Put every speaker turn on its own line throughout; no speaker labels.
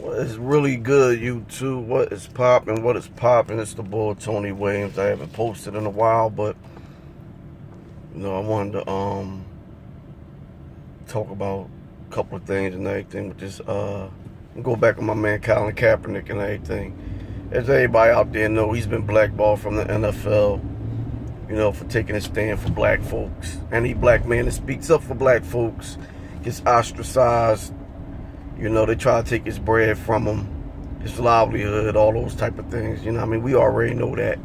It's really good, YouTube. What is popping? What is popping? It's the boy Tony Williams. I haven't posted in a while, but I wanted to talk about a couple of things and everything. With this, go back on my man Colin Kaepernick and everything. As everybody out there know, he's been blackballed from the NFL. For taking a stand for black folks. Any black man that speaks up for black folks gets ostracized. They try to take his bread from him, his livelihood, all those type of things. We already know that.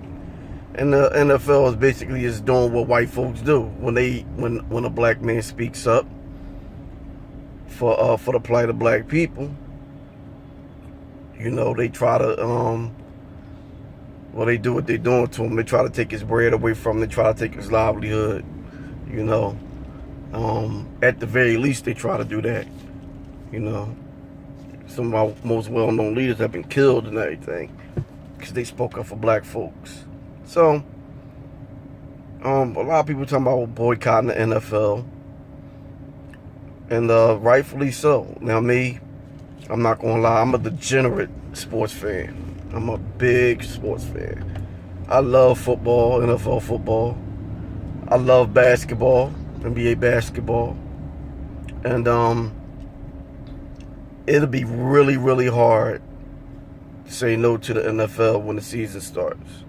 And the NFL is basically just doing what white folks do when a black man speaks up for the plight of black people. They try to they do what they're doing to him. They try to take his bread away from him. They try to take his livelihood. At the very least, they try to do that. Some of our most well-known leaders have been killed and everything because they spoke up for black folks. So, a lot of people talking about boycotting the NFL, and rightfully so. Now, I'm not gonna lie, I'm a degenerate sports fan. I'm a big sports fan. I love football, NFL football. I love basketball, NBA basketball, and it'll be really, really hard to say no to the NFL when the season starts.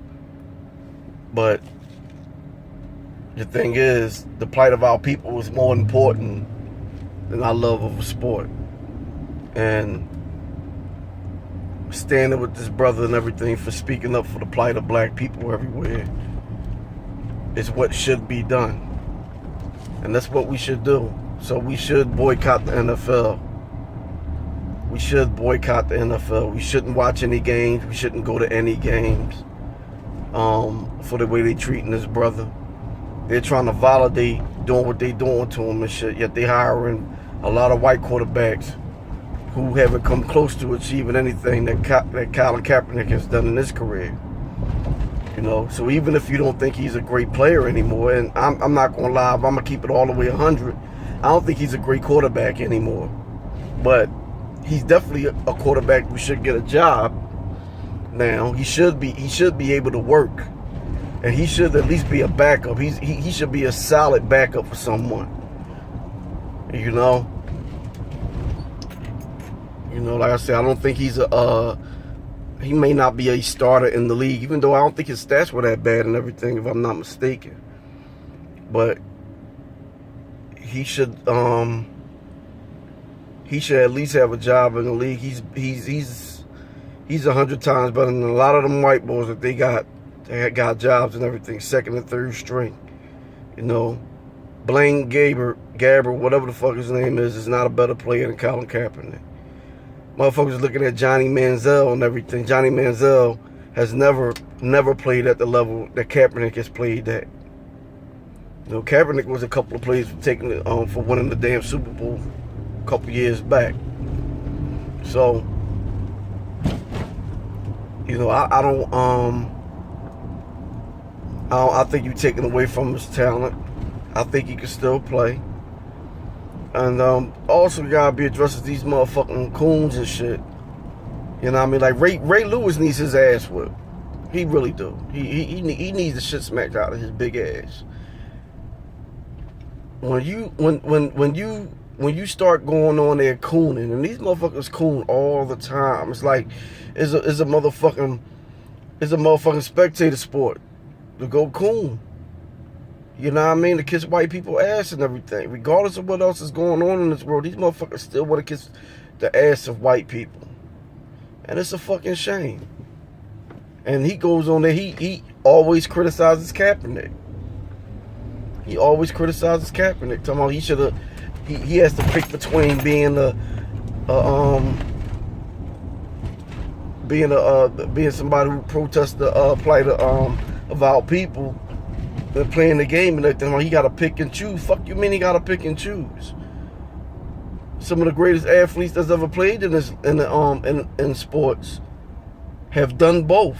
But the thing is, the plight of our people is more important than our love of a sport. And standing with this brother and everything for speaking up for the plight of black people everywhere is what should be done. And that's what we should do. So we should boycott the NFL. We should boycott the NFL. We shouldn't watch any games. We shouldn't go to any games for the way they treating this brother. They're trying to validate doing what they doing to him and shit, yet they hiring a lot of white quarterbacks who haven't come close to achieving anything that Colin Kaepernick has done in his career. So even if you don't think he's a great player anymore, and I'm not going to lie, if I'm going to keep it all the way 100, I don't think he's a great quarterback anymore. But he's definitely a quarterback who should get a job now. He should be able to work, and he should at least be a backup. He should be a solid backup for someone. Like I said, I don't think he may not be a starter in the league, even though I don't think his stats were that bad and everything, if I'm not mistaken. But he should at least have a job in the league. He's 100 times better than a lot of them white boys that they got jobs and everything, second and third string. Blaine Gabbert, whatever the fuck his name is not a better player than Colin Kaepernick. Motherfuckers looking at Johnny Manziel and everything. Johnny Manziel has never played at the level that Kaepernick has played at. Kaepernick was a couple of plays for winning the damn Super Bowl a couple years back. So, I think you're taking away from his talent. I think he can still play. And also gotta be addressing these motherfucking coons and shit. Like Ray Lewis needs his ass whipped. He really do. He needs the shit smacked out of his big ass. When you start going on there cooning, and these motherfuckers coon all the time. It's like it's a motherfucking spectator sport to go coon. To kiss white people ass and everything. Regardless of what else is going on in this world, these motherfuckers still want to kiss the ass of white people. And it's a fucking shame. And he goes on there, he always criticizes Kaepernick. Talking about he has to pick between being somebody who protests the plight of our people. They're playing the game and everything. He got to pick and choose. Fuck you mean he got to pick and choose? Some of the greatest athletes that's ever played in sports have done both.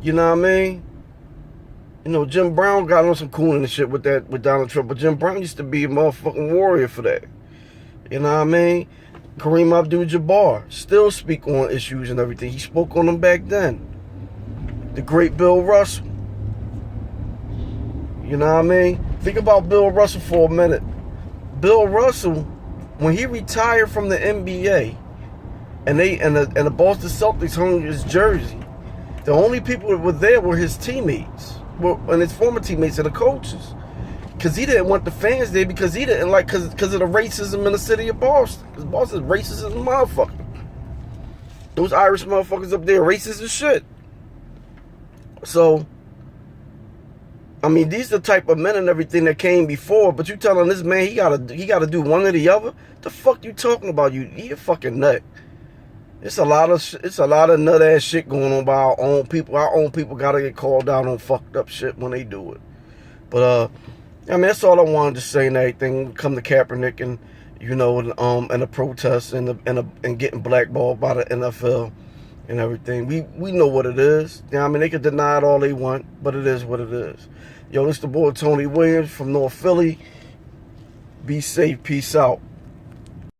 Jim Brown got on some cooning and shit with Donald Trump, but Jim Brown used to be a motherfucking warrior for that. Kareem Abdul-Jabbar still speak on issues and everything. He spoke on them back then. The great Bill Russell. You know what I mean? Think about Bill Russell for a minute. Bill Russell, when he retired from the NBA, and the Boston Celtics hung his jersey, the only people that were there were his teammates, and his former teammates and the coaches. Because he didn't want the fans there, because he didn't like, because of the racism in the city of Boston. Because Boston's racist as a motherfucker. Those Irish motherfuckers up there racist as shit. So, I mean, these are the type of men and everything that came before, but you telling this man he gotta do one or the other? The fuck you talking about? You a fucking nut. It's a lot of nut ass shit going on by our own people. Our own people gotta get called out on fucked up shit when they do it. But I mean, that's all I wanted to say and everything. Come to Kaepernick and and the protests and getting blackballed by the NFL and everything. We know what it is. You know, I mean, they can deny it all they want, but it is what it is. Yo, this the boy Tony Williams from North Philly. Be safe. Peace out.